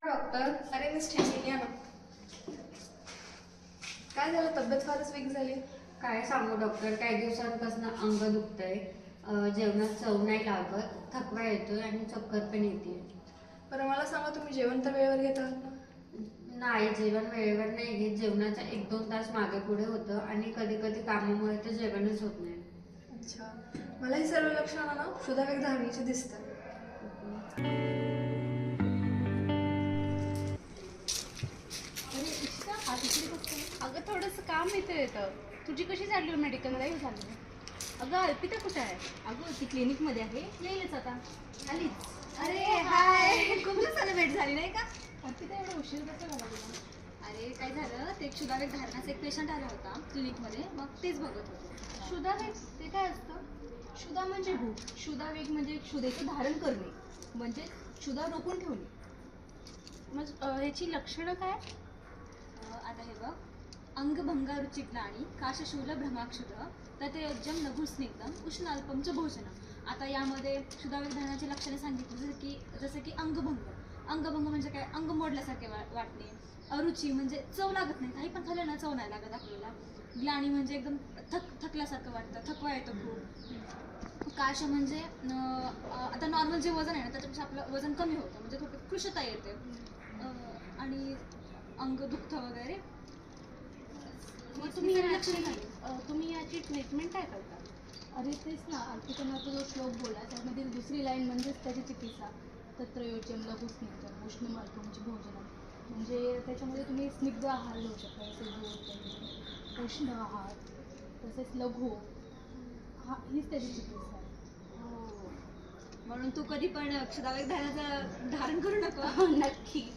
Doctor, अरे miss ठीक या ना. काय झालं, तब्येत फारच वीक झाली. काय सांगू डॉक्टर, काही दिवसांपासून अंग दुखतंय, जेवणात चव नाही लागत, थकवा येतोय आणि चक्कर पण येते. बरं मला सांगा, तुम्ही जेवण तर वेळेवर घेत आहात ना? नाही, जेवण वेळेवर नाही घेत. जेवणाच्या 1-2 तास मागे पुढे होतं आणि कधी कधी कामामुळे तर जेवणच होत नाही. अच्छा, मला ही सर्व लक्षणं ना क्षुधावेग धारणेची दिसतात. अरे इशिता, आज इकडे कसं? अगं थोडंसं काम येतं. तुझी कशी झाली मेडिकल लाईफ झाली? अगं अर्पिता कुठे आहे? अगं ती क्लिनिकमध्ये आहे, येईलच आता. आलीच. अरे हाय. खूप दिवसाने भेट झाली नाही का? अर्पिता एवढा उशीर कसं झाला तुला? अरे काय झालं, ते क्षुधावेग धारणाचा एक पेशंट आला होता क्लिनिकमध्ये, मग तेच बघत होते. क्षुधावेग ते काय असतं? क्षुधा म्हणजे भूक, क्षुधावेग म्हणजे क्षुधेचं धारण करणे, म्हणजे क्षुधा रोखून ठेवणे. मग ह्याची लक्षणं काय? आता हे बघ, अंगभंगारुची ग्लानी काशशूल भ्रमाक्षुध तथयज्जम लघुस्निग्धम उष्णाल्पमचं भोजनं. आता यामध्ये क्षुधावेग धारणाची लक्षणे सांगितली, जसं की अंगभंग म्हणजे काय, अंग मोडल्यासारखे वाटणे. अरुची म्हणजे चव लागत नाही, काही पण खाल्लं ना चव नाही लागत आपल्याला. ग्लानी म्हणजे एकदम थकल्यासारखं वाटतं, थकवा येतो खूप. काश म्हणजे आता नॉर्मल जे वजन आहे ना त्याच्यापेक्षा आपलं वजन कमी होतं, म्हणजे थोडं कृशता येते. आणि अंग दुखतं वगैरे. मग तुम्ही याची ट्रीटमेंट काय करता? अरे तेच ना, अर्पिताना तो जो श्लोक बोला त्यामधील दुसरी लाईन म्हणजेच त्याची चिकित्सा. तत्रयोजन लघुस्निग्धम उष्णमाल्पमची भोजनं, म्हणजे त्याच्यामध्ये तुम्ही स्निग्ध आहार घेऊ शकता, जसे दूध, उष्ण आहार, तसेच लघु. हीच त्याची चिकित्सा आहे. म्हणून तू कधी पण क्षुधावेग धारणाचं धारण करू नको. नक्की.